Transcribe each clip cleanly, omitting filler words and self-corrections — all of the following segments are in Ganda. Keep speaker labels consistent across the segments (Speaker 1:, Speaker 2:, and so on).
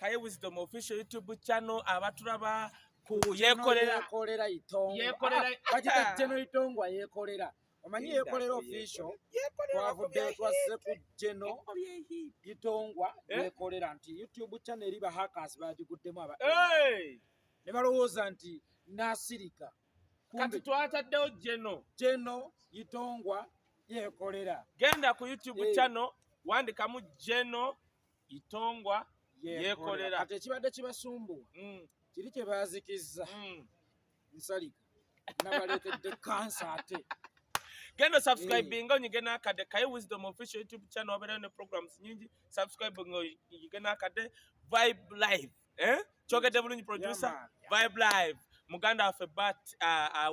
Speaker 1: Kaye Wisdom official YouTube channel abatulaba ku Yekolera
Speaker 2: Itongwa bakita Geno Itongwa Yekolera omanyi Yekolera official twavudde twasse ku Geno Itongwa Yekolera nti YouTube channel eri ba hackers bagiguddemu aba ne balowooza nti nasirika
Speaker 1: kati twataddewo Geno
Speaker 2: Itongwa Yekolera
Speaker 1: genda ku YouTube channel wandikamu Geno Itongwa Yekolera
Speaker 2: kati ekibadde kibasumbuwa kiri kye baazikizza nsalika nabaleetedde kansa ate
Speaker 1: genda subscribe ngo nyigena akade Kaye Wisdom official YouTube channel wabeera ne programs nyingi subscribe ngo nyigena akade Vibe Live chogedde bulungi producer Vibe Live muganda waffe but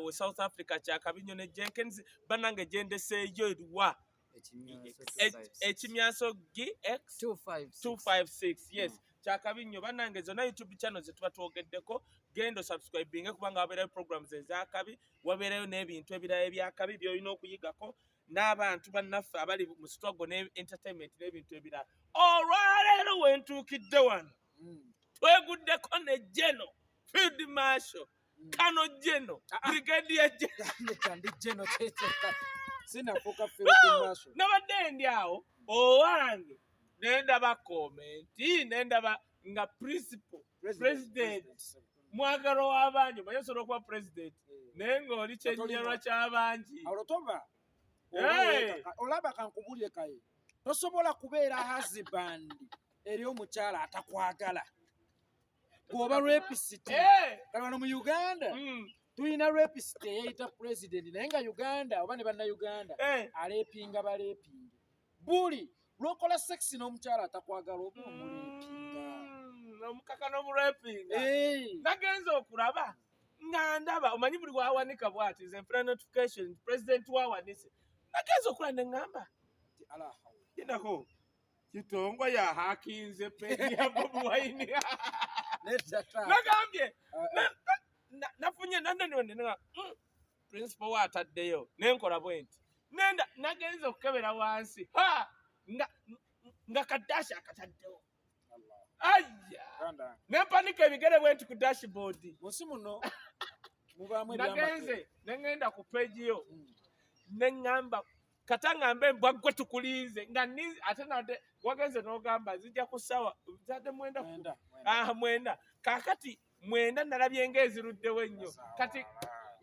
Speaker 1: we South Africa kyakabinyo ne Jenkins banange gendeseeyo eriwa ekimyaso GX 256 yes kyakabinyo banange zonna YouTube channel zetuba twogeddeko gendo subscribing kubanga wabeerayo programs ezakabi wabeerayo n'ebintu ebirala ebyakabi byolina okuyigako n'abantu bannaffe abali mu struggle ne entertainment n'ebintu ebirala olwaleero wentuukidde wano tweguddeko ne Geno Field Marshal Kano Geno Brigadier
Speaker 2: Geno sinafuuka Field Marshal
Speaker 1: nabadde ndi awo owange nendaba komenti nendaba nga principal president mwagalo w'abangi omanyi osobola okuba president naye ng'oli kyennyalwa ky'abangi
Speaker 2: olaba kankubulire Kaye tosobola kubeera husband eri omukyala atakwagala gwoba rapist kano mu Uganda tulina rapist eyayita president naye nga Uganda oba ne bannayuganda aleepinga baleepinga buli lwokola sexy n'omukyala atakwagala oba omuleepinga
Speaker 1: omukaka n'omurepinga nagenza okulaba nga ndaba omanyi buli wawanika bwati nze nfuna notification president wawanise nagenza okulaba ne ŋŋamba inako Itongwa yahakinze peji ya Bobi Wine nagambye nafunye nandenga principal wataddeyo nenkola bwenti nenda nagenza okukebera wansi nga kadashi akataddewo aya nempanika ebigere bwenti ku dashboard
Speaker 2: munsi muno mubaamu
Speaker 1: nagenze nengenda ku peji yo neŋŋamba kata ngambe mbwa gwe tukulinze nga ate nade wagenze n'ogamba zijja ku ssawa zade mwenda kakati mwenda nalabye ng'eziruddewo ennyo kati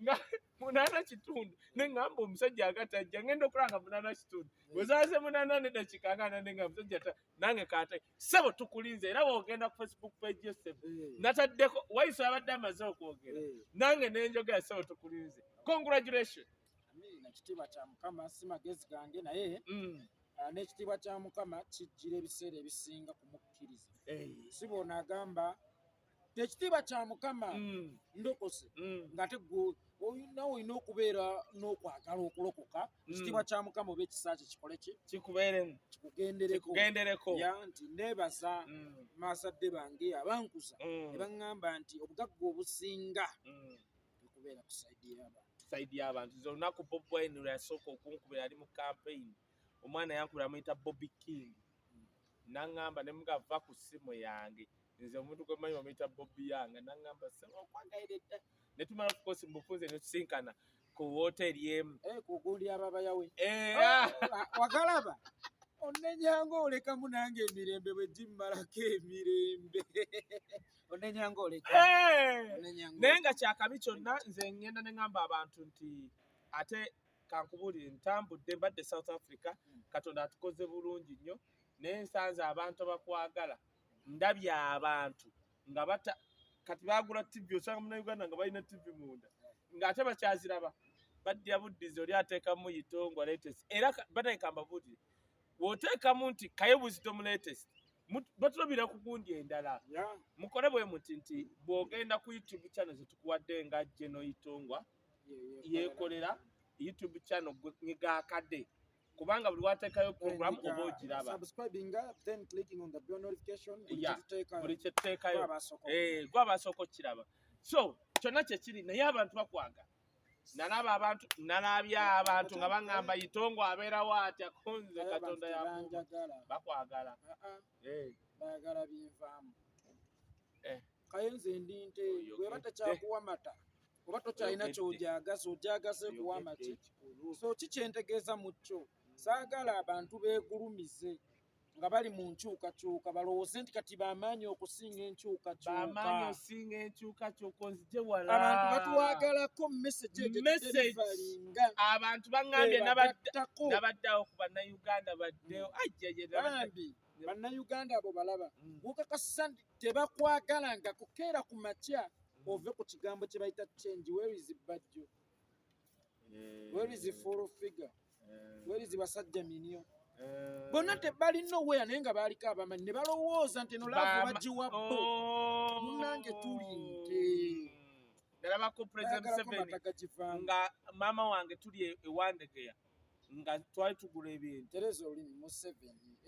Speaker 1: nga 8 neŋŋamba omusajja agatajja ngenda okulanga 8 bwezaze 8 nedakika nga nanenga omusajja nange kate sebo tukulinze era wogenda ku Facebook page yo sebo nataddeko wayise abadde amaze okwogera nange nenjogera sebo tukulinze congratulations
Speaker 2: ekitiibwa kya Mukama si magezi gange naye n'ekitiibwa kya Mukama kijjira ebiseera ebisinga kumukkiriza si boona agamba ekitiibwa kya Mukama ndokose ng'ate olina okubeera n'okwagala okulokoka ekitiibwa kya Mukama oba ekisa kye kikole ki
Speaker 1: kikubeeremu
Speaker 2: kikugendereko nti neebaza maazadde bange abankuza ne baŋŋamba nti obugagga obusinga okubeera ku sayidi
Speaker 1: y'abantu nze olunaku Bobi Wine lweyasooka okunkubira ali mu campaign omwana yankubira amuyita Bobby King naŋŋamba ne mugava ku ssimu yange nze omuntu gwe manyi bamuyita Bobby yange naŋŋamba okwagayira edda ne tumala okukosi mu bufunze ne tusinkana ku wooteeri emu
Speaker 2: ku gundi ababayawe wagalaba onnenyanga olekamu nange emirembe bwe gimmalako emirembe onnenyanga oleka
Speaker 1: naye nga kyakabi kyonna nze ngenda ne ŋŋamba abantu nti ate kankubulire ntambudde mbadde South Africa Katonda atukoze bulungi nnyo naye nsanze abantu abakwagala ndabye abantu nga kati bagula TV osanga Munnayuganda nga balina TV munda ng'ate bakyaziraba baddya buddizi oli ateekamu Itongwa latest era banayikamba buddi w'oteekamu nti Kaye Wisdom latest batulabira ku gundi endala mukole bwe muti nti bw'ogenda ku YouTube channel zetukuwadde nga Geno Itongwa Yekolera YouTube channel ng'akadde kubanga buli wateekayo program oba ogiraba buli kyetuteekayo gwabasooka okukiraba so kyonna kyekiri naye abantu bakwagala nalabye abantu nga baŋŋamba Itongwa abeerawo atya kunze Katonda yakuuma bakwagala
Speaker 2: baagala binvaamu kayenze ndinte bweba takyakuwa mata oba tokyalina kyojagaza ojagase kuwa maki so kikyentegeeza mu kyo saagala abantu beegulumize nga bali mu nkyukakyuka balowooze nti kati bamaanyi okusinga enkyukakyuka abantu batwagalako message egyo delivaringa
Speaker 1: abantu baŋŋambye nabaddewo ku bannayuganda baddewo
Speaker 2: bambi bannayuganda abo balaba gukakasa nti tebakwagala nga kukeera ku makya ove ku kigambo kye bayita change. Where is bajjo? Where is full figure? Where is basajja minyo? Bonna tebali nowhere naye nga baaliko abamanyi ne balowooza nti eno laavu bagiwa bo munnange tulinte
Speaker 1: nalabako president Museveni nga maama wange tuli ewandegeya nga twali tugula ebintu
Speaker 2: tereza olulimi Museveni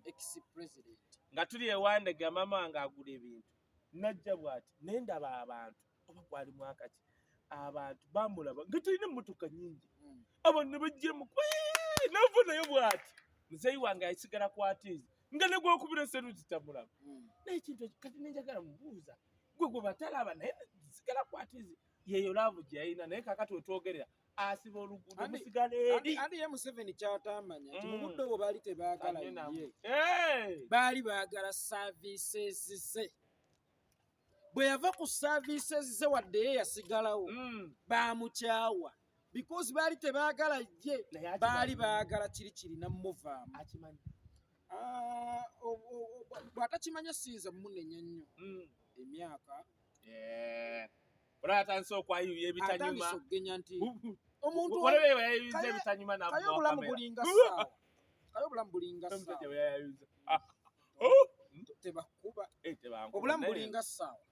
Speaker 2: ex-president
Speaker 1: nga tuli ewandegeya maama wange agula ebintu najja bw'ati naye ndaba abantu oba gwali mwaka ki abantu bamulaba nga tulina emmotoka nyingi abantu ne bajjemu nava naye bw'ati muzeeyi wange ayisigala kwatiizi nga ne gwokubira seruti tamulaba naye ekintu kati nenjagala mubuuza gwe batalaba naye sigala kwatiizi yeeyo laavu gye yalina naye kakati wetwogerera asiba oluguudo musigala eri
Speaker 2: andi ye Museveni kyatamanya nti mu budde obwo baali tebaagala ye baali baagala services ze bwe yava ku services ze wadde ye yasigalawo baamukyawa because baali tebaagala ye baali baagala kiri kirina muvaamu bw'atakimanya siyinza munenya nnyo emyaka
Speaker 1: olwatandise okwayuya ebitanyuma
Speaker 2: atandise okugenya nti
Speaker 1: omuntu yayuyuza ebitanyuma
Speaker 2: kaye obulamu bulinga ssaawa kaye obulamu bulinga ssaawa tebakuba obulamu bulinga ssaawa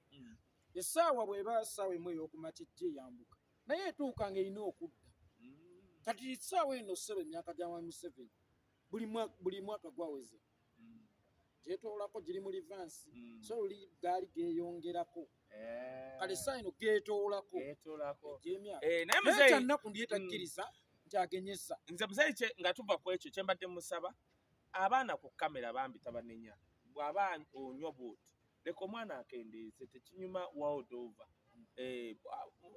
Speaker 2: essaawa bw'eba ssaawa emu ey'okumakya ejja eyambuka naye etuuka ng'erina okudda kati essaawa eno ssebo emyaka gya mwami Museveni buli mwaka gwaweze gyetoolako giri mu livansi so luli gaali geeyongerako kale essaawa eno geetoolako naye kyannaku ndiye takkiriza nti agenyesa
Speaker 1: nze muzeeyi nga tuva ku ekyo kye mbadde musaba abaana ku kamera bambi tabanenya bw'aba onywa bwoti leka omwana akendeeze tekinyuma world over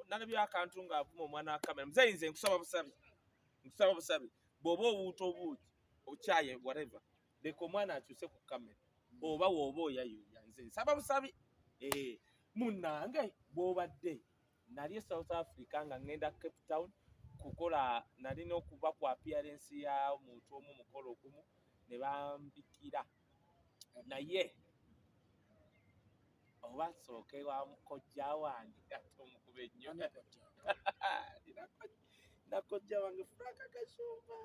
Speaker 1: nalabyo akantu ng'avuma omwana wa kamera muzeeyi nze nkusaba busabi bw'oba owuuta obuugi okyaye whatever leka omwana akyuse ku kamera oba wooba oyayuya nze nsaba busabi munnange bw'obadde nali e South Africa nga ngenda Cape Town kukola nalina okuba ku appearance ya omuntu omu mukolo ogumu ne bambikira naye oba nsooke wa mukojja wange ate omukuba ennyo nakojja wange Franka Kasumba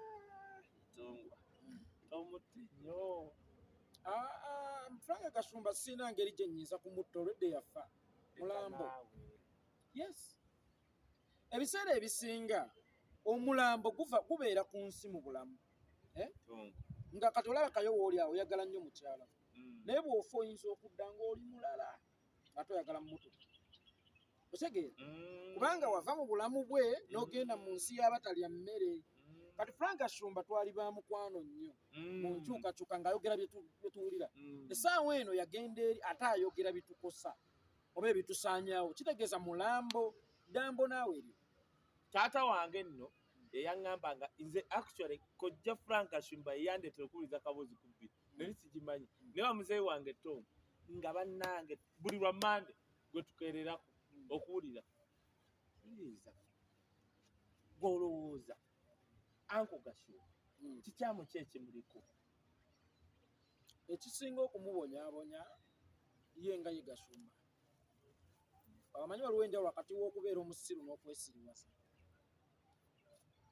Speaker 1: Itongwa omutte nnyo
Speaker 2: Franka Kasumba sina ngeri gye nnyinza kumutta olwedde yafa mulambo yes ebiseera ebisinga omulambo gubeera ku nsi mu bulamu nga kati olaba kayo wooli awo oyagala nnyo mukyala naye bw'ofa oyinza okudda ng'oli mulala ate oyagala mmutuka otegeera kubanga wava mu bulamu bwe n'ogenda mu nsi y'abatalya mmere kati Franka Kasumba twali ba mukwano nnyo mu nkyukakyuka ng'ayogera byetuwulira essaawa eno yagenda eri ate ayogera bitukosa oba ebitusaanyaawo kitegeeza mulambo dambo naawe eryo
Speaker 1: taata wange nno eyaŋŋamba nga nze actually kojja Franka Kasumba yeyandetera okuwuliza kaboozi ku bbiri nali sigimanyi naye wa muzeeyi wange Tom nga bannange buli lwa Mande gwe tukeererako okuwulira iyinza gw'olowooza Anko Kasumba kikyamu ki ekimuliko
Speaker 2: ekisinga okumubonyaabonya ye nga ye Kasumba abamanyi waliwo enjawulo wakati w'okubeera omusiru n'okwesiriwaza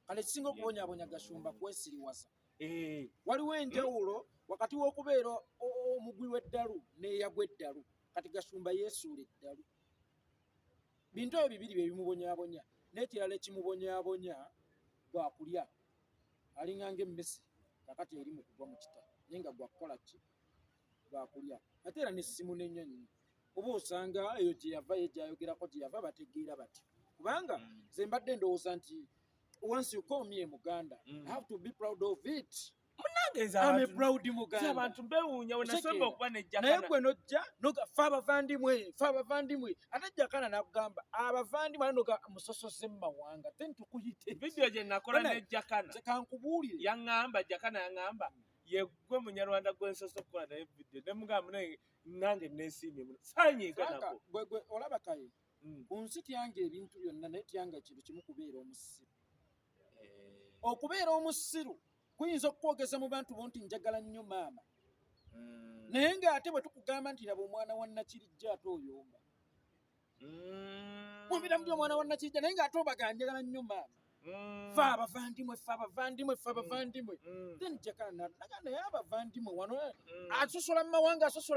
Speaker 2: kale ekisinga okubonyaabonya Kasumba kwesiriwaza waliwo enjawulo wakati w'okubeera omugwi w'eddalu n'eyagwa eddalu kati Kasumba yeesuula eddalu bintu ebyo bibiri bye bimubonyaabonya n'ekirala ekimubonyaabonya gwakulya alinga ng'emmesi kakati eri mu kugwa mu kita naye nga gwakukola ki gwakulya ate era n'essimu n'ennyonyi oba osanga eyo gye yava ye gyayogerako gye yava bategeera bati kubanga nze mbadde ndowooza nti once you call me a Muganda I have to be proud of it I'm a proud Muganda.
Speaker 1: abantu mbewuunya we nasomba okuba ne
Speaker 2: Naye
Speaker 1: Jakana.
Speaker 2: gwe nojja fe abavandimwe ate Jakana n'akugamba abavandimwe noga musosoze mu mawanga then tukuyite
Speaker 1: Vidiyo gye nakola ne Jakana
Speaker 2: kankubuulire
Speaker 1: Jakana yaŋŋamba yegwe munyarwanda gwensoso okukola naye vidiyo ne mugamba naye nange neesiimye muno saanyiiga nako.
Speaker 2: Gwe olaba Kaye ku nsi tyanga ebintu byonna naye tyanga kintu kimu kubeera omusiru. Okubeera omusiru kuyinza okukwogeza mu bantu bo nti njagala nnyo maama naye ng'ate bwe tukugamba nti laba omwana wa Nakirijja ate oyomba mubira mu omwana wa Nakirijja naye ng'ate obaga njagala nnyo maama fe abavandimwe then Jakana naye abavandimwe wano asosola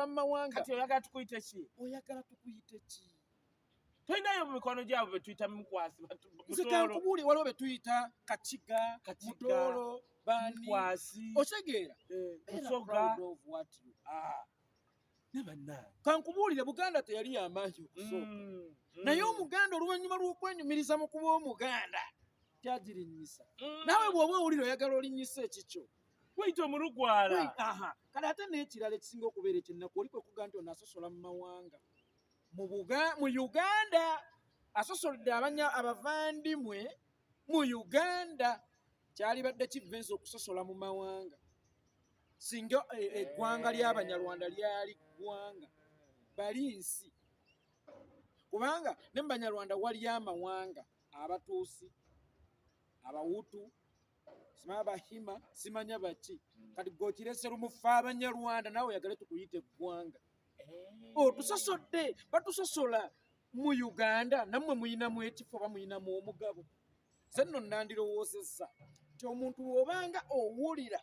Speaker 2: mu mawanga
Speaker 1: Kati oyagala tukuyite ki?
Speaker 2: oyagala tukuyite ki?
Speaker 1: Toyinayo mu mikono gyabwe be tuyita mukwasi
Speaker 2: nze kankubuuli waliwo be tuyita kakiga mutoolo bani
Speaker 1: mukwasi
Speaker 2: otegeera
Speaker 1: musoga
Speaker 2: ne bannange kankubuulire Buganda teyali y'amaanyi okusooka naye Omuganda oluvannyuma lw'okwenyumiriza mu kuba Omuganda kyagirinyisa naawe bw'oba owulira oyagala olinnyisa ekikyo
Speaker 1: weyita omulugwala.
Speaker 2: kale ate n'ekirala ekisinga okubeera ekyennaku oli kwe kuga nti ono asosola mu mawanga mu Uganda asosoledde abavandimwe mu Uganda kyali badde kivenza okusosola mu mawanga singa eggwanga ly'Abanyarwanda lyali ggwanga bali nsi kubanga ne mu Banyarwanda wali amawanga Abatuusi Abahutu simanya Abahima simanya baki kati gokirese lumufa Abanyarwanda naawe oyagale tukuyite eggwanga tusosodde batusosola mu Uganda nammwe muyinamu ekifo oba muyinamu omugabo se nno nandirowoozezza nti omuntu bw'obanga owulira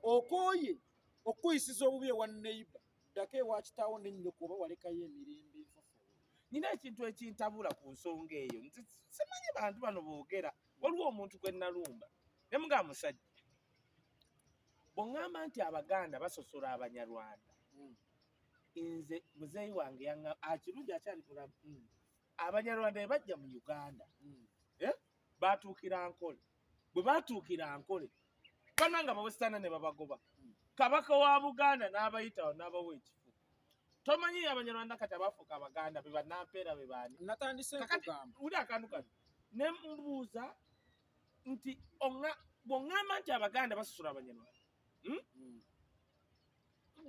Speaker 2: okooye okuyisiza obubi ewa neiba ddako ewa kitaawo nennyoko oba walekayo emirembe enfofu.
Speaker 1: Nina ekintu ekintabula ku nsonga eyo nti simanyi bantu bano boogera waliwo omuntu gwe nalumba ne mugamba musajja bw'oŋŋamba nti Abaganda basosola Abanyarwanda nze muzeeyi wange akirungi akyali mulamu Abanyarwanda bwe bajja mu Uganda baatuukira Nkole bwe baatuukira Nkole bananga bawesitaana ne babagoba kabaka wa Buganda n'abayitawo n'abawa ekifo. Tomanyi Abanyarwanda kati abafuuka Abaganda be bannampeera be baani
Speaker 2: natandise okugamba
Speaker 1: uli akantu kano ne mbuuza nti bw'oŋŋamba nti Abaganda basosola Abanyarwanda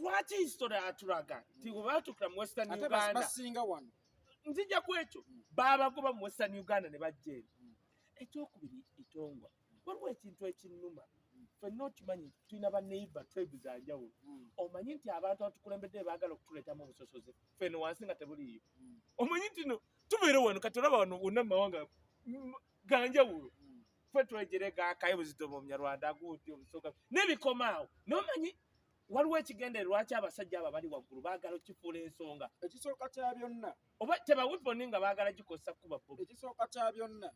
Speaker 1: lwaki history atulaga nti bwe baatuukira mu Western Uganda
Speaker 2: basinga wano
Speaker 1: nzija ku ekyo baabagoba mu Western Uganda ne bajja eno. Ekyokubiri Itongwa waliwo ekintu ekinnuma ffenna okimanyi tulina banneiba tribe za njawulo omanyi nti abantu abatukulembedde baagala okutuleetamu obusosoze ffenno wansi nga tebuliiyo omanyi nti no tubeere wano kati olaba wano wonna mu mawanga ga njawulo ffe twegere ga Kaye Buzitomo Omunyarwanda aguuti omusoga n'ebikomaawo n'omanyi waliwo ekigende lwaki abasajja abo bali waggulu baagala okifuula ensonga
Speaker 2: ekisooka kya byonna
Speaker 1: oba tebawiponi nga baagala gikozesa kuba bobi
Speaker 2: ekisooka kya byonna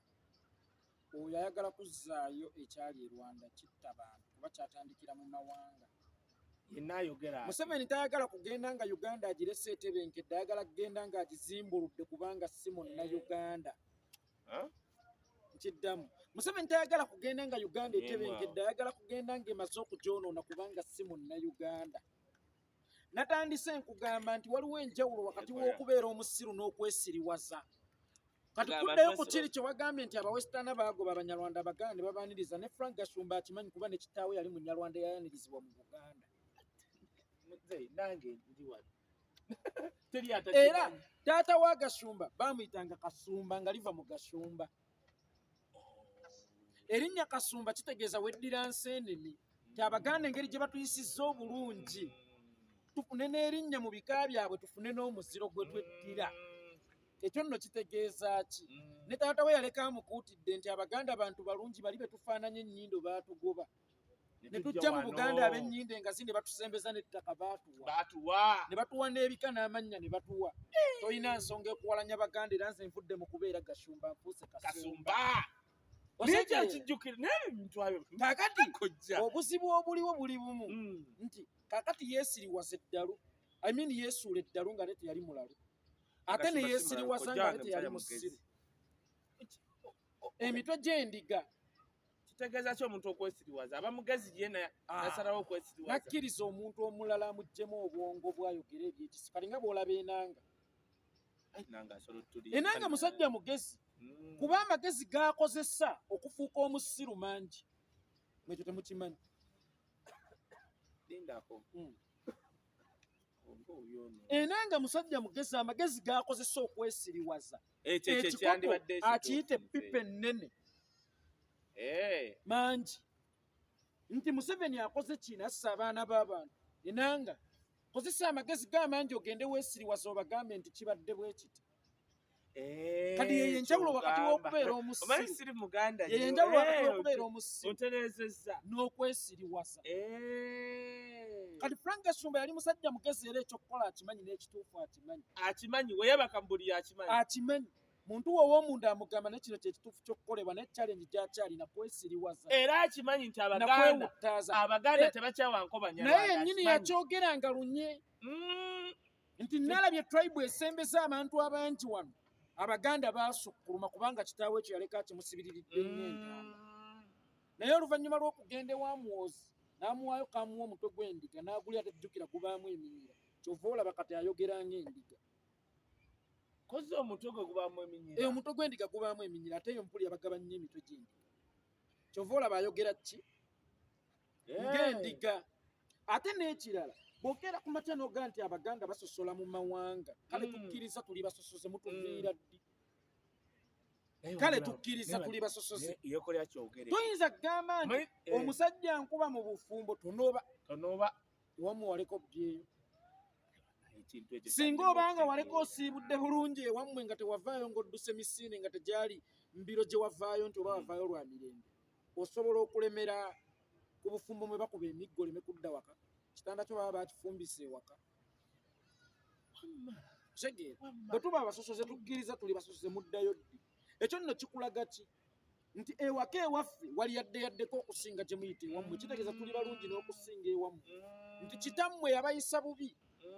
Speaker 2: oyo ayagala kuzzaayo ekyali e Rwanda kitta bantu kuba kyatandikira mu mawanga
Speaker 1: yenna ayogera
Speaker 2: Museveni tayagala kugenda nga Uganda agirese etebenkedde ayagala kugenda nga agizimbuludde kubanga si munna Uganda nkiddamu Museveni tayagala kugenda nga Uganda etebenkedde ayagala kugenda ng'emaze okugyonoona kubanga si munna Uganda. Natandise nkugamba nti waliwo enjawulo wakati w'okubeera omusiru n'okwesiriwaza kati kuddayo ku kiri kye wagambye nti abawesitaana baagoba Abanyarwanda Abaganda ne babaaniriza ne Frank Gashumba akimanyi kuba ne kitaawe yali Munyarwanda yayanirizibwa mu Buganda
Speaker 1: nange ndi wano
Speaker 2: era taata wa Gashumba baamuyitanga Kasumba nga liva mu Gashumba. Erinnya Kasumba kitegeeza weddira nseenene nti Abaganda engeri gye batuyisizza obulungi tufune n'erinnya mu bika byabwe tufune n'omuziro gwe tweddira. Ekyo nno kitegeeza ki? Ne taata we yaleka amukuutidde nti Abaganda bantu balungi bali be tufaananya ennyindo baatugoba ne tujja mu Buganda ab'ennyindo engazi ne batusembeza n'ettaka baatuwa ne batuwa n'ebika n'amannya ne batuwa. Toyina nsonga ekuwalanya Baganda era nze nvudde mu kubeera Gashumba nfuuse Kasumba. Kakati obuzibu obuliwo buli bumu nti kakati yeesiriwaza eddalu yeesuula eddalu nga ne teyali mulalu ate ne yeesiriwaza nga ne teyali musiru. Emitwe gy'endiga
Speaker 1: kitegeeza ki omuntu okwesiriwaza aba mugezi yena nasalawo okwesiriwaza
Speaker 2: nakkiriza omuntu omulala amuggemu obwongo bwayogera ebyekisi kali nga bw'olaba enanga musajja mugezi kuba amagezi g'akozesa okufuuka omusiru mangi mwekyo temukimanyi enanga musajja mugezi amagezi g'akozesa okwesiriwaza ekikopo akiyita eppipa ennene mangi nti Museveni akoze kino assa abaana b'abantu enanga kozesa amagezi g'amangi ogende weesiriwaza obagambe nti kibadde bwe kiti kati yeyo enjawulo wakati w'okubeera omusiru yeyo enjawulo wakati w'okubeera omusiru n'okwesiriwaza kati Frank Gashumba yali musajja mugezi era ekyokukola akimanyi n'ekituufu akimanyi
Speaker 1: weyabaka mu buli
Speaker 2: akimanyi muntu w'ow'omunda amugamba ne kino kyekituufu ky'okukolebwa ne challenge gy'akyalina kwesiriwaza
Speaker 1: era akimanyi nti abaganda tebakyawankobanya
Speaker 2: naye yennyini yakyogeranga lunye nti nalabye tribe esembeza abantu abangi wano abaganda baasukkuluma kubanga kitaawe ekyo yaleka kimusibiriridde nnyo naye oluvannyuma lw'okugenda ewa muwozi n'amuwaayo kamuwa omutwe gw'endiga n'agulya tejjukira gubaamu eminyira kyova olaba kati ayogera ng'endiga
Speaker 1: koze omutwe gwe gubaamu eminyira
Speaker 2: omutwe gw'endiga gubaamu eminyira ate eyo mpuli yabagaba nnyo emitwe gy'endiga kyova olaba ayogera ki ng'endiga ate n'ekirala bwogera ku makya n'oga nti abaganda basosola mu mawanga kale tukkiriza tuli basosoze mutuviira ddi kale tukkiriza tuli basosoze tuyinza kugamba nti omusajja nkuba mu bufumbo tonoba ewammwe waleko byeyo singa obanga waleko osiibudde bulungi ewammwe nga tewavaayo ng'odduse misiini nga tegyali mbiro gye wavaayo nti oba wavaayo lwa mirembe osobola okulemera ku bufumbo mwe bakuba emiggo oleme kudda waka kitanda kyo baba bakifumbisa ewaka kitegeera bwe tuba abasosoze tukkiriza tuli basosoze muddayo ddi ekyo nno kikulaga ki nti ewaka ewaffe wali yaddeyaddeko okusinga gye muyita ewammwe kitegeeza tuli balungi n'okusinga ewammwe nti kitammwe yabayisa bubi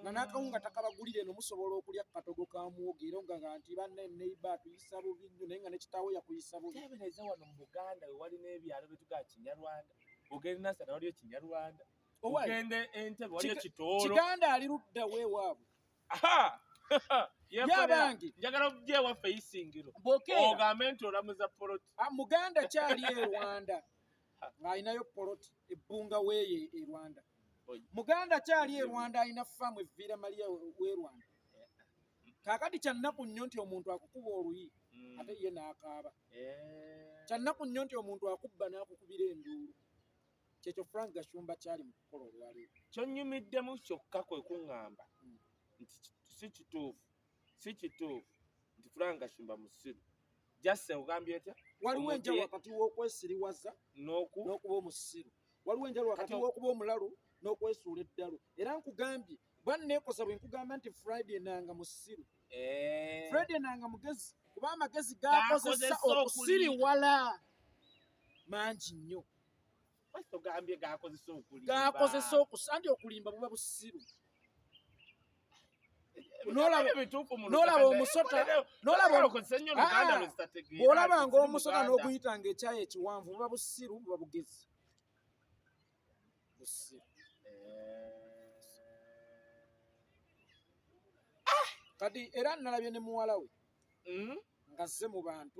Speaker 2: nga n'akawunga takabagulire eno musobola okulya katogo ka muwogo era nga nti banne neiba atuyisa bubi nnyo naye nga ne kitaawe yakuyisa bubi
Speaker 1: tebeereza wano mu Buganda we wali n'ebyalo bye tugaa Kinyarwanda ogenda Nassana waliyo Kinyarwanda ogende Entebbe waliyo Kitoolo
Speaker 2: Kiganda ali ludda weewaabwe
Speaker 1: yabange njagala okujja ewaffe Isingiro ogambe nti olamuza poloti
Speaker 2: Muganda kyali e Rwanda ng'alinayo poloti ebbunga weeye e Rwanda Muganda kyali e Rwanda alina faamu evviira Maria w'e Rwanda kaakati kyannaku nnyo nti omuntu akukuba oluyi ate ye n'akaaba kyannaku nnyo nti omuntu akubba n'akukubira enduulu kyekyo Frank Gashumba kyali mu kukola olwaleero
Speaker 1: kyonnyumiddemu kyokka kwe kuŋŋamba nti si kituufu nti Frank Gashumba musiru jasse ogambye etya
Speaker 2: waliwo enjawulo wakati w'okwesiriwaza n'okuba omusiru waliwo enjawulo wakati w'okuba omulalu n'okwesuula eddalu era nkugambye bwanneekosa bwe nkugamba nti Friday nanga musiru Friday nanga mugezi kuba amagezi g'akozesa okusiriwala mangi nnyo g'akozesa anti okulimba buba busiru n'olaba omusota bw'olabanga omusota n'oguyitanga ekyayi ekiwanvu buba busiru buba bugezi kati era nalabye ne muwala we nga zze mu bantu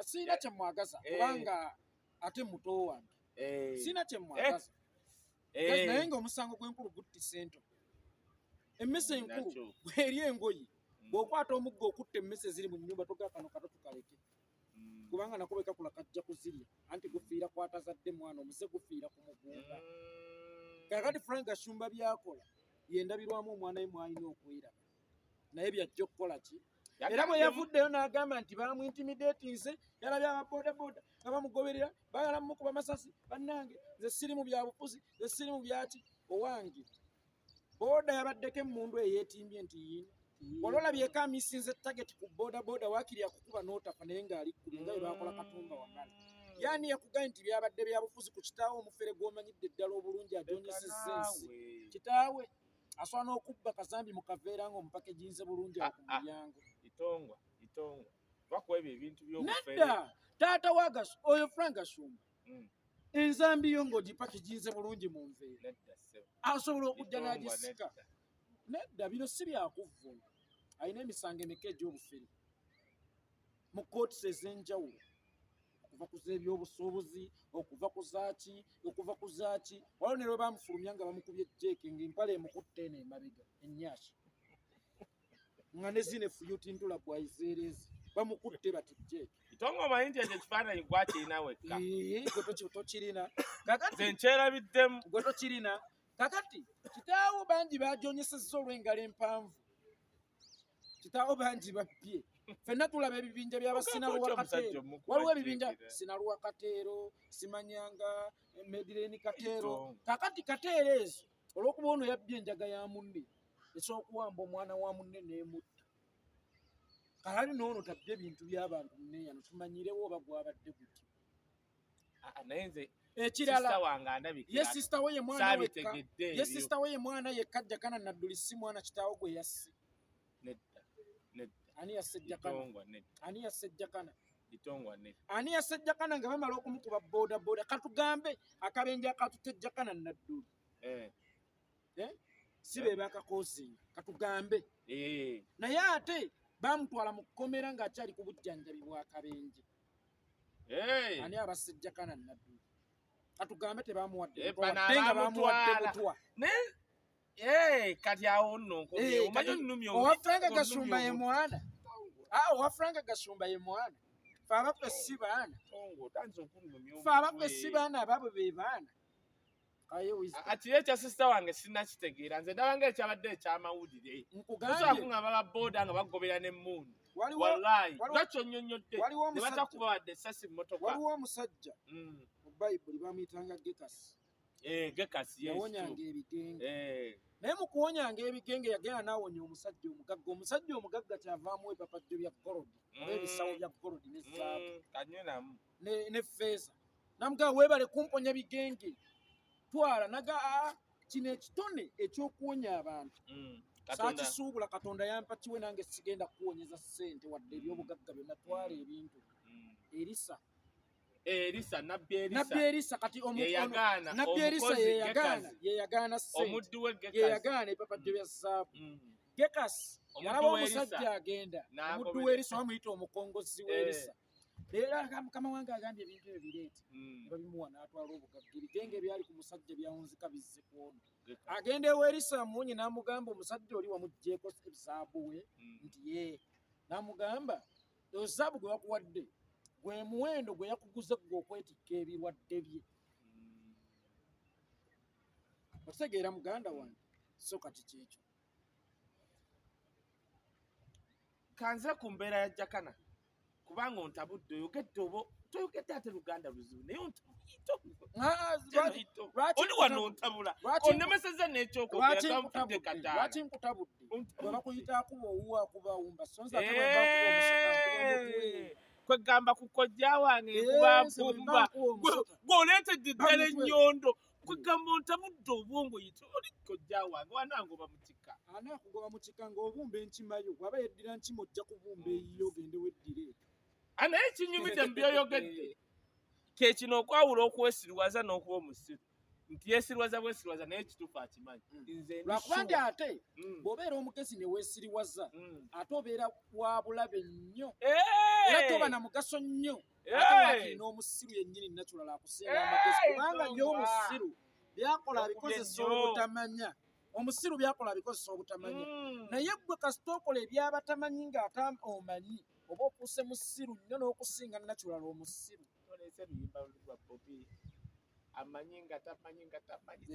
Speaker 2: siina kye mwagaza kubanga ate muto wange siina kye mwagaza naye ng'omusango gw'enkulu guttisa ento emmese enkulu bw'eri engoyi bw'okwata omuggo okutta emmese ziri mu nnyumba togaa kano kato tukaleke kubanga nako bekakula kajja kuzirya anti gufiira kwatazadde mwana omuze gufiira ku mugumba kakati Frank Gashumba byakola yendabirwamu omwana we mwalina okweraba naye byajja okukola ki era bwe yavuddeyo n'agamba nti bamwintimidatinze yalabye ababoodabooda nga bamugoberera bayala mukuba masasi bannange nze siri mu byabufuzi nze siri mu byaki owange booda yabaddeko emmundu eyeetimbye nti yino olwolabyeko amisinze tageti ku boodabooda waakiri yakukuba n'otafa naye ng'ali kkuli nga bwe bakola Katumba Wagala yaani yakugambye nti byabadde byabufuzi ku kitaawe omufere gw'omanyidde ddala obulungi agyonyesezza ensi kitaawe asobola n'okubba kazambi mu kaveera ng'omupaka ejinze bulungi ku mulyango
Speaker 1: Itongwa bakuwa ebyo ebintu by'obufere
Speaker 2: nedda taata oyo Frank Gashumba enzambi yo ng'ogipakiginze bulungi mu nveera asobola okujja n'agisika nedda bino si byakuvvuma alina emisango emeka egy'obufere mu kootisi ez'enjawulo okuva ku z'ebyobusuubuzi okuva ku zaaki waliwo ne lwe bamufulumya nga bamukubye jeeke ng'empale emukutte eno emabega ennyaki nga ne zine fuyutintula bwayizeerezi bamukutte bati jeeke
Speaker 1: Itongwa omanyi nti ekyo ekifaananyi gwakirina wekka
Speaker 2: gwe tokirina kakati
Speaker 1: nkyerabiddemu
Speaker 2: gwe tokirina kakati kitaawo bangi bagyonyesezza olw'engalo empanvu kitaawo bangi babbye ffenna tulaba ebibinja by'abasinaluwakateero waliwo ebibinja sinaluwakateero simanyanga medireni kateero kakati kateero ezo olw'okuba ono yabbye enjaga ya munne esookuwamba omwana wa munne n'emutta kalali n'ono tabbye ebintu by'abantu nneeyano tumanyirewo oba gwabadde gutyo
Speaker 1: naye nze
Speaker 2: ekirala
Speaker 1: wange andabikira
Speaker 2: ye sisita we ye mwana wekka ye sisita we ye mwana yekka Jakana Nadduli si mwana kitaawo gwe yasse ani yasse Jakana ani yasse Jakana ani yasse Jakana nga bamala okumukuba boodabooda katugambe akabenje akatutte Jakana Nadduli si be bakakoosinga katugambe naye ate bamutwala mu kkomera ng'akyali ku bujjanjabi bw'akabenje ani abasse Jakana Nadduli katugambe tebamuwadde nga bamuwadde butwa
Speaker 1: kati awo nno omanyi onnumya
Speaker 2: owa Frank Gashumba ye mwana owa Frank Gashumba ye mwana fe abaffe si baana fe abaffe si baana ababo be baana
Speaker 1: ati ekya sisita wange sinnakitegeera nze ndaba nga ekyabadde ekyamawulire osobola kuŋŋamba babooda nga bagobera n'emmundu wallahi lwaki onnyonnyodde ne batakuba wadde essasi mmotoka
Speaker 2: waliwo omusajja mu bayibuli bamuyitanga gekasi yawonyanga ebigenge naye mu kuwonyanga ebigenge yagenda n'awonya omusajja omugagga kyavaamu ebipapajjo bya golodi oba ebisawo bya golodi ne zaabu ne feeza namugamba weebale kumponya bigenge twala naga kino ekitone ekyokuwonya abantu saakisuubula Katonda yampa kiwe nange sigenda kuwonyeza ssente wadde ebyobugagga byonna twala ebintu nabbi Erisa kati nabbi Erisa yeyagaana ssente yeyagaana ebipapajjo bya zaabu gekasi yalaba omusajja agenda omuddu w'Erisa bamuyita omukongozi w'Erisa era mukama wange agambye ebintu ebyo bireete babimuwa n'atwala obugagga ebigenge byali ku musajja byawunzika bizze kwono agenda ew'Erisa amuwonye n'amugamba omusajja oli wamuggyeko zaabu we nti ye n'amugamba zaabu gwe bakuwadde gwe muwendo gwe yakuguze gwe okwetikka ebirwadde bye otegeera muganda wange so kati kyekyo
Speaker 1: kanze ku mbeera ya Jakana kubanga ontabudde oyogedde oba toyogedde ate Luganda luzibu naye oli wano ontabula onnemeseza n'ekyokwogera kataala
Speaker 2: lwaki nkutabudde bwe bakuyita akuba owuwa akuba awumba sonza
Speaker 1: kwegamba ku kojja wange nkuba mpumba gw'oleetedde ddala ennyondo kwegamba ontabudde obwongo yite oli kojja wange wanangoba mu kika
Speaker 2: anaakugoba mu kika ng'obumba enkimayo bw'aba yeddira nkima ojja kubumba eyiyo ogende weddire
Speaker 1: naye kinyumidde mu byoyogedde kye kino okwawula okwesirwaza n'okuba omusiru nti yeesirwaza bwesirwaza naye ekituufu akimanyi
Speaker 2: lwakuba nti ate bw'obeera omugezi ne weesiriwaza ate obeera wa bulabe nnyo era toba na mugaso nnyo ate waakiri n'omusiru yennyini nakyulala akusinga amagezi kubanga nnyo omusiru byakola abikozesa obutamanya omusiru byakola abikozesa obutamanya naye ggwe kasita okola ebyabatamanyi ng'ate omanyi oba okuuse musiru nnyo n'okusinga nakyulala omusiru
Speaker 1: amanyi nga tamanyi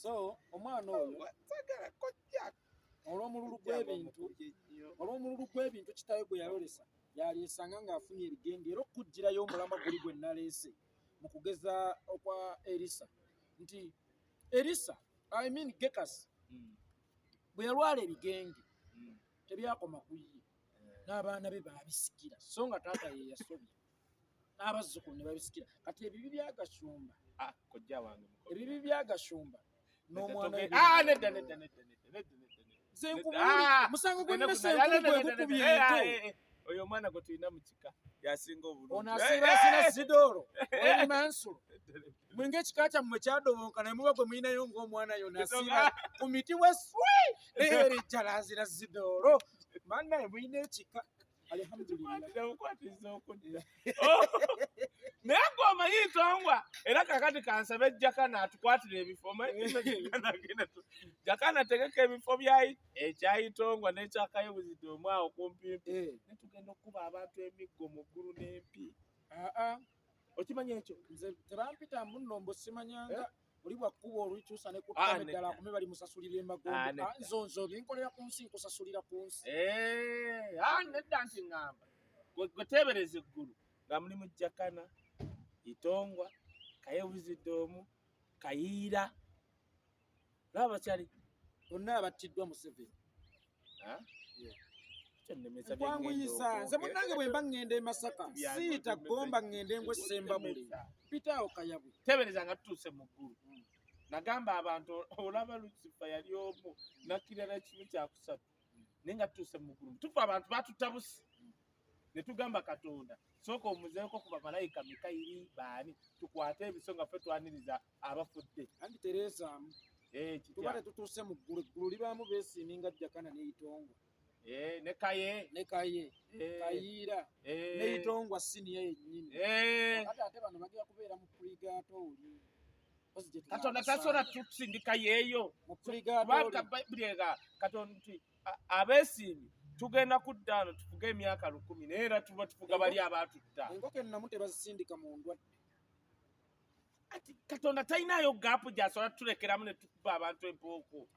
Speaker 2: so omwana oyo olw'omululu gw'ebintu kitaawe gwe yalolesa yalesanga ng'afunye ebigenge era okugirayo omulamwa guli gwe naleese mu kugeza okwa Erisa nti Erisa Gekasi bwe yalwala ebigenge tebyakoma ku ye n'abaana be baabisikira so nga taata ye yasobya n'abazzukulu ne babisikira kati ebibi bya Gashumba ebibi bya Gashumba n'omwana musango gwe nnese enkulu gwe gukubye ento
Speaker 1: oyo mwana gwe tulina mu kika yasinga obulungi.
Speaker 2: Ono asiba asina Zidoro oyo Mansulo mwinga ekika kyammwe kyadoboka naye muba gwe mulinayo ng'omwana yonna asiba ku miti weswi eri jalazira Zidoro mannaye mulina ekika alhamdulillah.
Speaker 1: Naye ng'omanyi Itongwa era kakati kansabe Jakana atukwatira ebifo. Jakana tegeka ebifo bya ekya Itongwa n'ekya Kaye Wisdom awo kumpimpi ne tugenda okuba abantu emiggo mu ggulu n'empi. Okimanyi ekyo?
Speaker 2: Nze tebampita munnombo simanyanga oli bwakkuba olukyusa ne kuttama eddala akumi bali musasulira emagombe. Nzonzo binkolera ku nsi nkusasulira ku nsi.
Speaker 1: Nedda nti ŋŋamba gwe teebereza eggulu nga mulimu Jakana, Itongwa, Kaye Wisdom, Kayiira laba bakyali
Speaker 2: bonna abattiddwa Museveni. Nkwanguyiza nze munnange bwe mba ŋŋenda e Masaka siita Gomba ŋŋende ngwe Sembabule mpitaawo Kayabwe.
Speaker 1: Teebereza nga tutuuse mu ggulu. Nagamba abantu olaba Lucifer yali omu nakkirira ekibi kyakusatu naye nga tutuuse mu ggulu tufe abantu batutabusi ne tugamba Katonda sooka omuzeeko ku bamalayika Mikayiri baani tukwate ebiso nga ffe twaniriza abafudde.
Speaker 2: Anti tereezaamu tuba tetutuuse mu ggulu eggulu libaamu beesiiminga Jakana ne Itongwa
Speaker 1: ne Kaye
Speaker 2: Kayiira ne Itongwa siniya yennyini. Ate bano bagenda kubeera mu puligaato oli.
Speaker 1: Katonda tasobola tukusindika yeeyo
Speaker 2: mu puligaato
Speaker 1: Katonda nti abeesiimi tugenda kudda wano tufuge emyaka 10 naye era tuba tufuga bali abaatutta.
Speaker 2: Enkoko ennamu tebazisindika mu ndwadde.
Speaker 1: Ati Katonda talinayo gaapu gy'asobola tulekeramu ne tukuba abantu empooko.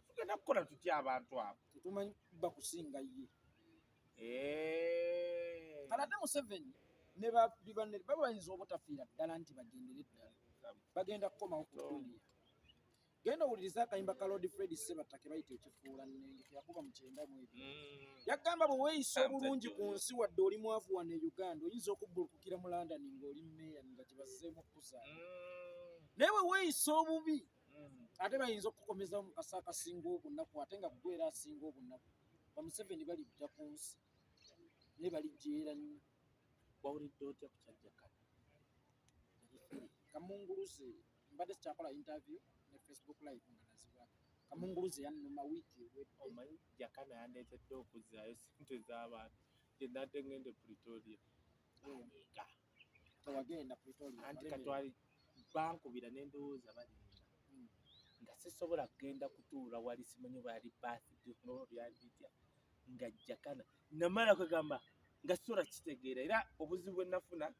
Speaker 1: Tugenda kukola tutya abantu abo?
Speaker 2: Tetumanyi bakusinga ye. Kalate Museveni ne babibanne babayinza obutafiira ddala nti bagendere ddala. Bagenda kukomawo ku Tulia. Genda owuliriza akayimba ka Lord Fred Sebatta ke bayita ekifuula nnenge yakuba mu 92. Yagamba bwe weeyisa obulungi ku nsi wadde oli mwavu wano e Uganda oyinza okubbulukukira mu London ng'oli mmeeya nga gye bazzeemu okuzaala. Naye bwe weeyisa obubi ate bayinza okukomeza mu kasa akasinga obunaku ate nga ggwe era asinga obunaku. Ba Museveni balijja ku nsi naye balijjeera nnyo.
Speaker 1: Wawulidde otya ku kya Jakana?
Speaker 2: Kamunguluze mbadde sikyakola interview ne Facebook live nga nazibwako. Kamunguluze yannuma wiiki ewedde.
Speaker 1: Omanyi Jakana yandeetedde okuzzaayo ssente z'abantu gye nadde ŋŋende Pretoria.
Speaker 2: Tewagenda Pretoria.
Speaker 1: Anti katwali bankubira ne ndowooza balinda nga sisobola kugenda kutuula wali simanyi bali birthday no byali bitya nga Jakana namala kwegamba nga sisobola kitegeera era obuzibu bwe nafuna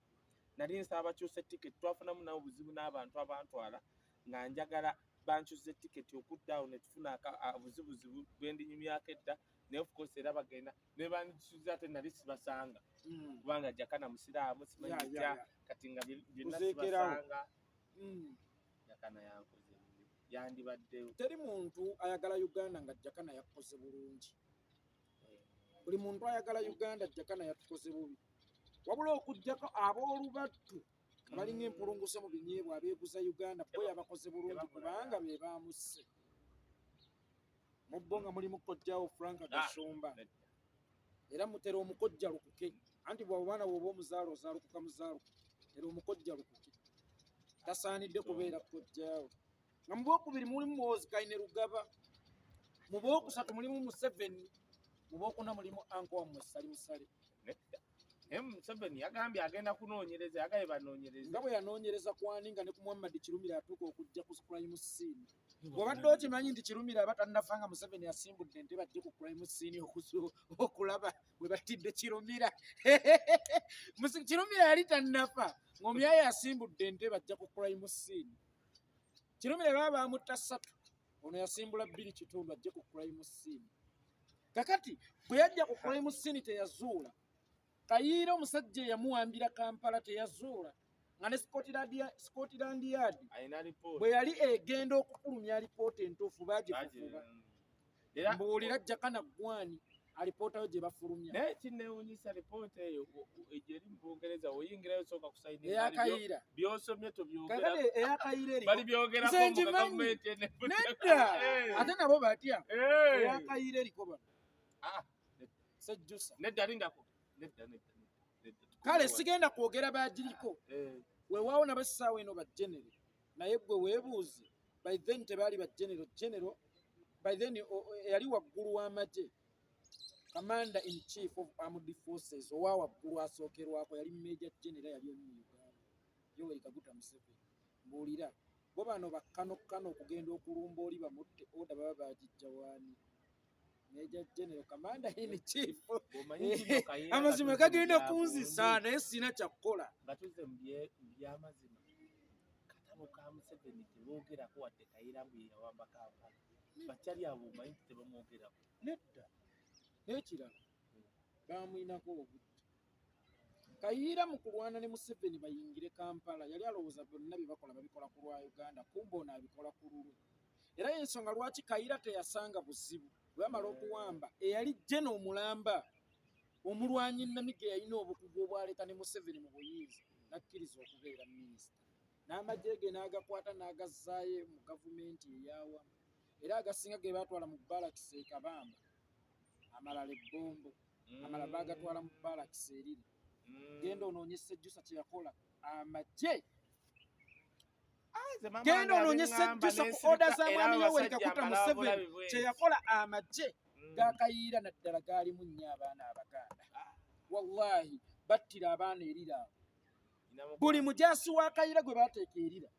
Speaker 1: nali nsaba bakyusa tiketi twafunamu nawo obuzibu n'abantu abantwala nga njagala bankyusa tiketi okuddaawo ne tufuna obuzibuzibu bwendinyumyako edda naye of course era bagenda ne bankyuza ate nali sibasanga kubanga Jakana musiraamu simanyi bitya kati nga byonna sibasanga. Jakana yankoze yandibaddewo.
Speaker 2: Teri muntu ayagala Uganda nga Jakana yakoze bulungi. Buli muntu ayagala Uganda Jakana yakoze bubi. Wabula okujjako ab'olubattu abalinga empulunguse mu binyeebwa abeeguza Uganda bo yabakoze bulungi kubanga be baamusse. Mu bbo nga mulimu kojjaawo Frank Gasumba era mutera omukojja lukuke anti bw'obwana bw'oba omuzaalo ozaalukuka muzaaluku era omukojja lukuke tasaanidde kubeera kojjaawo. Nga mu bookubiri mulimu Muhoozi Kayine Lugaba, mu bookusatu mulimu Museveni, mu bookuna mulimu Anko wammwe Sali Musale.
Speaker 1: Museveni yagambye agenda kunoonyereza yagaye banoonyereza.
Speaker 2: Nga bwe yanoonyereza kwani nga ne ku Muhammad Kirumira atuuka okujja ku crime scene. Bw'obadde okimanyi nti Kirumira abatannafa nga Museveni asimbudde nte bajje ku crime scene okulaba bwe battidde Kirumira. Kirumira yali tannafa ng'omyaye asimbudde nte bajja ku crime scene. Kirumira baba bamutta 3 ono yasimbula 2 kitundu ajje ku crime scene. Kakati bwe yajja ku crime scene teyazuula Kayiira omusajja yamuwambira Kampala teyazuula nga ne Scotland Yard bwe yali egenda okufulumya alipoota entuufu baagifufuba. Mbuulira Jakana gwani alipootayo gye bafulumya.
Speaker 1: Naye kinneewuunyisa alipoota eyo egyeri mu Bungereza oyingirayo sooka kusayinira
Speaker 2: eya Kayiira
Speaker 1: by'osomye tobyogera.
Speaker 2: Kakati eya Kayiira eriko
Speaker 1: bali byogerako mu gavumenti
Speaker 2: nedda ate nabo batya eya Kayiira eriko bano. Sejjusa.
Speaker 1: Nedda lindako. Nedda.
Speaker 2: Kale sigenda kwogera bagiriko. Weewaawo n'abessaawa eno ba genero. Naye gwe weebuuze. By then tebaali ba genero. Genero by then yali waggulu w'amagye. Commander in Chief of Armed Forces owa waggulu asookerwako yali Major General yali omu Uganda. Yoweri Kaguta Museveni. Mbuulira. Bo bano bakkano okugenda okulumba oli bamutte oda baba baagijja waani. Major General Commander in Chief. Amazima gagenda kunzisa naye sina kyakukola.
Speaker 1: Nga tuzze mu by'amazima. Katabo ka Museveni teboogerako wadde Kayiira bwe yawamba Kampala. Bakyali abo omanyi tebamwogerako.
Speaker 2: Nedda. N'ekirala bamwinako obudde. Kayiira mu kulwana ne Museveni bayingire Kampala yali alowooza byonna bye bakola babikola ku lwa Uganda kumbe ono abikola ku lulwe. Era y'ensonga lwaki Kayiira teyasanga buzibu bwe bamala okuwamba eyali Jeno Omulamba omulwanyi Namige yalina obukugu obwaleeta ne Museveni mu buyinza n'akkiriza okubeera minisita. N'amagye ge n'agakwata n'agazzaayo mu gavumenti ey'awamu era agasinga ge baatwala mu Balakisi e Kabamba amalala ebbombo amala baagatwala mu Balakisi eriri. Genda onoonye Sejjusa kye yakola amagye. Genda onoonye Sejjusa ku oda z'amwami Yoweri Kaguta Museveni kye yakola amagye ga Kayiira naddala gaalimu nnyo abaana Abaganda. Wallahi battira abaana erira. Buli mujaasi wa Kayiira gwe baateeka erira.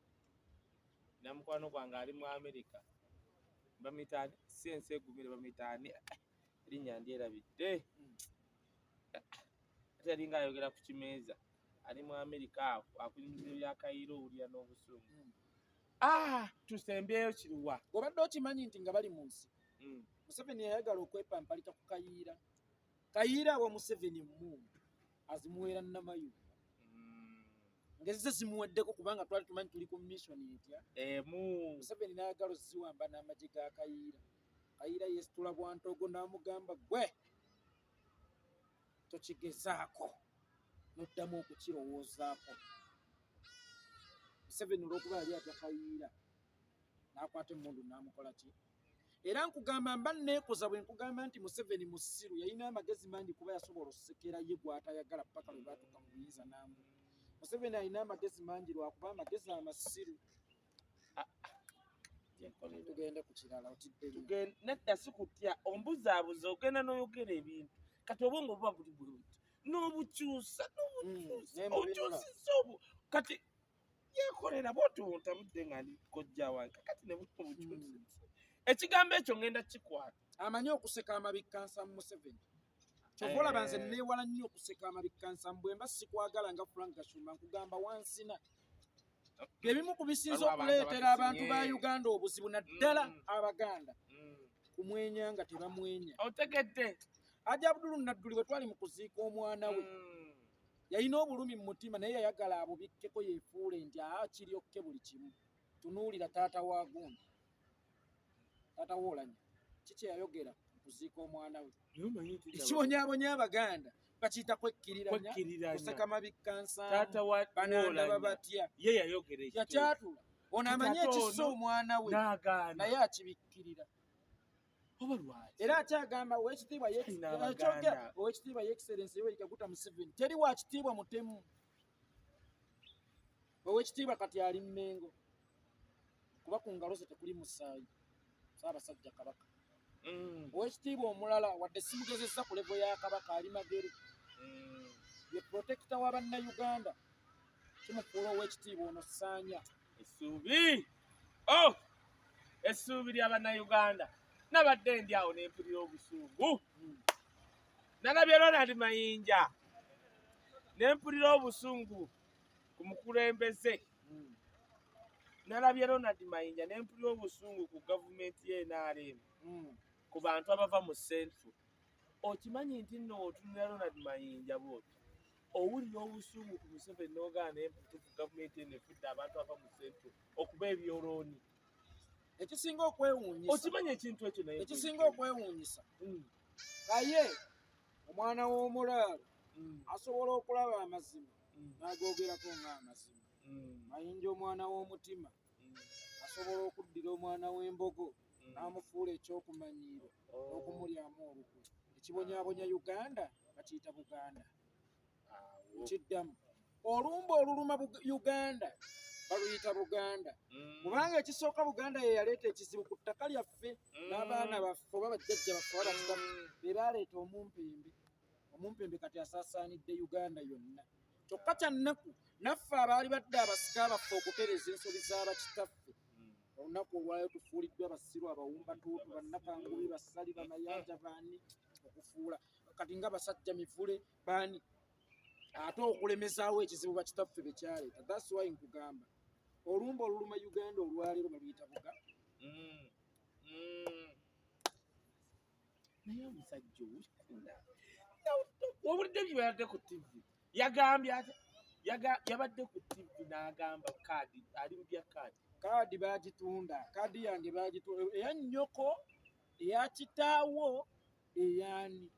Speaker 1: Namukwano gwange ali mu Amerika. Bamuyitaani siensi egumire bamuyitaani erinnya ndyerabidde. Ate yali ng'ayogera ku kimeeza. Ali mu Amerika akunyumiza ebya Kayiira owulira n'obusungu. Tusembyeyo kiruwa.
Speaker 2: Obadde okimanyi nti nga bali mu nsi. Museveni yayagala okwepampalika ku Kayiira. Kayiira wa Museveni mmundu azimuweera Namayu. Ngeze zimuweddeko kubanga twali tumanyi tuli ku mission etya. Museveni n'ayagala ziwamba n'amagye ga Kayiira. Kayiira yeesitula bwantogo n'amugamba gwe tokigezaako n'oddamu okukirowoozaako. Museveni olw'okuba yali atya Kayiira n'akwata emmundu n'amukola ki? Era nkugamba mba neekoza bwe nkugamba nti Museveni musiru yalina amagezi mangi kuba yasobola okusekera ye gw'atayagala paka lwe baatuuka mu buyinza n'amu. Museveni alina amagezi mangi lwakuba amagezi amasiru. Tugende ku kirala otidde.
Speaker 1: Nedda sikutya ombuzaabuza ogenda n'oyogera ebintu. Kati obwongo buba buli bulungi. N'obukyusa. Okyusisa kati Yekolera bw'otunta budde nga ndi kojja wange. Kati ne bukyusa. Ekigambo ekyo ngenda kikwata.
Speaker 2: Amanyi okuseka amabikkansa mu Museveni. Kyova olaba nze neewala nnyo okuseka amabikkansa bwe mba sikwagala nga Frank Kashumba nkugamba wansina. Ebimu ku bisinza okuleetera abantu ba Uganda obuzibu naddala Abaganda. Kumwenya nga tebamwenya.
Speaker 1: Otegedde.
Speaker 2: Hajji Abdul Nadduli bwe twali mu kuziika omwana we. Yalina obulumi mu mutima naye yayagala abubikkeko yeefuule nti kiri okke buli kimu. Tunuulira taata wa gundi. Taata woolanya. Kiki yayogera mu kuziika omwana we? Ekibonyaabonya Abaganda bakiyita kwekkiririranya. Kuseka mabikkansa. Banandaba batya.
Speaker 1: Ye yayogera ekyo.
Speaker 2: Yakyatula. Ono amanyi ekissa omwana we. Naye akibikkirira. Era akyagamba Oweekitiibwa Ye Excellency Yoweri Kaguta Museveni teri wa kitiibwa mutemu. Oweekitiibwa kati ali Mmengo. Kuba ku ngalo ze tekuli musaayi. Ssaabasajja Kabaka. Oweekitiibwa omulala wadde simugezezza ku levo ya Kabaka ali Magere. Ye protector wa bannayuganda. Kimufuula Oweekitiibwa ono Ssaanya.
Speaker 1: Essuubi ly'abannayuganda. Nabadde ndi awo n'empulira obusungu. Nalabye Ronald Mayinja. N'empulira obusungu ku mukulembeze. Nalabye Ronald Mayinja n'empulira obusungu ku gavumenti ye NRM. Ku bantu abava mu Central. Okimanyi nti nno otunira Ronald Mayinja bw'oti. Owulira obusungu ku Museveni n'ogaana n'emputu ku gavumenti eno efudde abantu aba mu Central okuba ebyolooni.
Speaker 2: Ekisinga okwewuunyisa.
Speaker 1: Okimanyi ekintu ekyo naye.
Speaker 2: Ekisinga okwewuunyisa. Kaye omwana w'omulaalo asobola okulaba amazima n'agoogerako ng'amazima. Mayinja omwana w'omutima asobola okuddira omwana w'embogo n'amufuula ekyokumanyiiro n'okumulyamu olukwe. ekibonyaabonya Uganda bakiyita Buganda. Kiddamu olumba oluluma Uganda baluyita Buganda. Kubanga ekisooka Buganda ye yaleeta ekizibu ku ttaka lyaffe n'abaana baffe oba bajjajja baffe oba bakitaffe be baleeta omumpembe. Omumpembe kati asaasaanidde Uganda yonna. Kyokka kya nnaku naffe abaali badde abasika baffe okutereza ensobi z'abakitaffe. Olunaku olwayo tufuuliddwa basiru abawumbatuutu bannakangubi basali bamayanja baani okufuula kati nga basajja mivule baani ate okulemesaawo ekizibu bakitaffe bye kyaleeta. That's why nkugamba olumba oluluma Uganda olwaleero baluyita Buganda.
Speaker 1: Naye omusajja owulidde bye yabadde ku TV yagambye ate yabadde ku TV n'agamba kaadi ali mu bya
Speaker 2: kaadi baagitunda. Kaadi yange baagitunda eya nnyoko eya kitaawo eyani.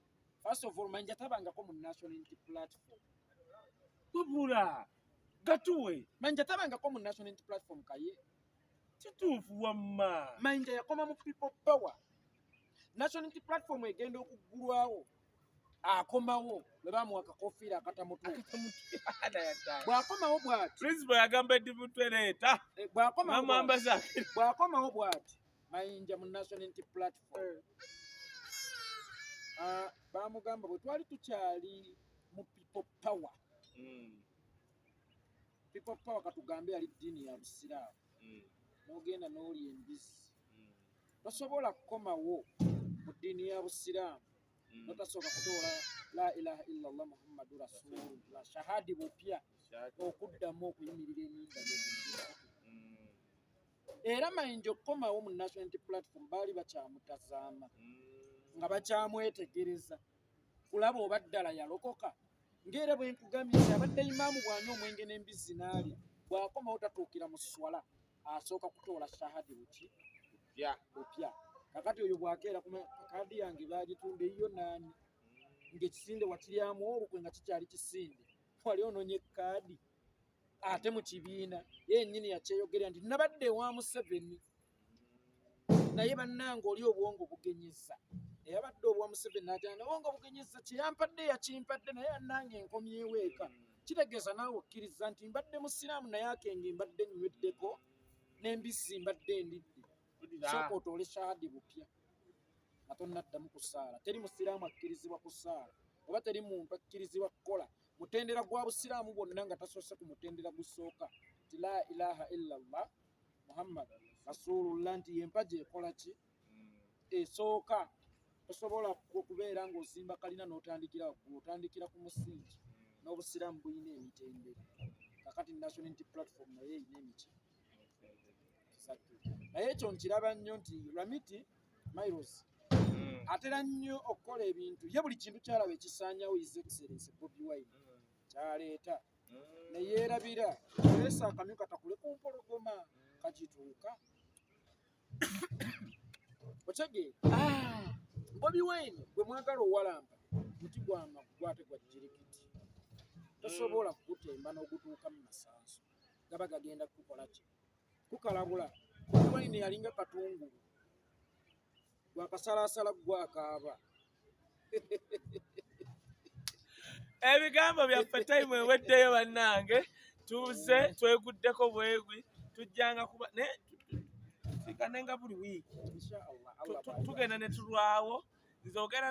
Speaker 2: First of all manja tabangako mu national unity platform.
Speaker 1: Wabula gatuwe
Speaker 2: manja tabangako mu national unity platform Kaye.
Speaker 1: Kituufu wamma.
Speaker 2: Manja yakoma mu people power. National unity platform egenda okuggulwawo akomawo bwe bamuwa akakofiira akatamutuuka. Bw'akomawo bw'ati
Speaker 1: principal yagamba eddi mutwereeta
Speaker 2: bw'akomawo bw'ati mayinja mu national unity platform. Baamugamba bwe twali tukyali mu people power. People power katugambe yali ddiini ya Busiraamu. N'ogenda n'olya embizzi tosobola kukomawo mu ddiini ya Busiraamu notasooka kutoola la ilaha illallah muhammadu rasulullah shahadi bupya okuddamu okuyimirira enyimba era mayinja okukomawo mu national unity platform baali bakyamutazaama nga bakyamwetegereza kulaba oba ddala yalokoka. Ng'era bwe nkugambye abadde imaamu bw'anywa omwenge n'embizzi n'alya bw'akomawo tatuukira mu swala asooka kutoola shahadi bupya. Kakati oyo bw'akeera ku kaadi yange baagitunda eyo naani ng'ekisinde wakiryamu olukwe nga kikyali kisinde wali ononye kaadi ate mu kibiina yennyini yakyeyogerera nti nabadde ewa Museveni naye bannange oli obwongo bugenyeza. Eyabadde obwa Museveni n'atyana obwongo bugenyeza kyeyampadde yakimpadde naye annange enkomyewo eka. Kitegeeza naawe okkiriza nti mbadde musiraamu naye akenge mbadde nnyweddeko n'embizzi mbadde ndidde. Sooka otoole shahadi bupya nga tonnaddamu kusaala. Teri musiraamu akkirizibwa kusaala oba teri muntu akkirizibwa kukola mutendera gwa Busiraamu bwonna nga tasoose ku mutendera gusooka ti la ilaha illallah muhammad rasulullah nti yempaja ekola ki esooka. Tosobola okubeera ng'osimba kalina n'otandikira waggulu otandikira ku musingi. N'Obusiraamu bulina emitendera. Kakati national unity platform naye erina emiti. Naye ekyo nkiraba nnyo nti Ramiti Miles atera nnyo okukola ebintu ye buli kintu kyalaba ekisaanyawo His Excellency Bobi Wine kyaleeta ne yeerabira oleesa akamyu katakule ku mpologoma kagituuka okyege. Bobi Wine gwe mwagala owalamba muti gwate gwa jirikiti tosobola kugutemba n'ogutuuka mu masanso gaba gagenda kukola ki kukalabula. Bobi Wine yalinga katungulu gwakasalaasala gwakaaba.
Speaker 1: Ebigambo byaffe time eweddeyo bannange tuze tweguddeko bwegwi tujjanga kuba tusiganenga buli wiiki tugenda ne tulwawo nze ogenda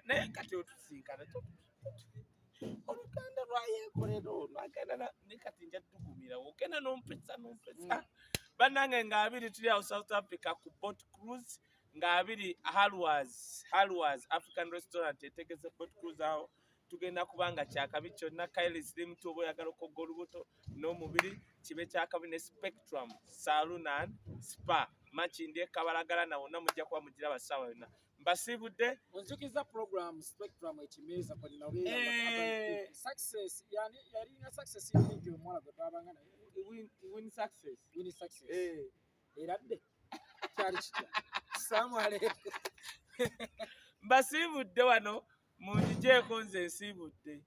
Speaker 1: naye kati otusinkana oluganda lwayekolera olwo agenda ne kati nja tugumirawo ogenda n'ompesa bannange nga abiri tuli awo South Africa ku boat cruise nga abiri Halwas African Restaurant etegese boat cruise awo tugenda kubanga kyakabi kyonna Kaye Slim oba oyagala okogga olubuto n'omubiri kibe kyakabi ne Spectrum Saloon and Spa Makindye Kabalagala na wonna mujja kuba mugira basaawa yonna mbasiibudde.
Speaker 2: Onzukiza program Spectrum ekimeeza kwa ninawe success yani yalinga success nyingi omwala gwe babanga naye
Speaker 1: win success
Speaker 2: eradde kyali kitya Assalamu alaikum.
Speaker 1: Mbasiibudde wano munjijeeko nze nsiibudde.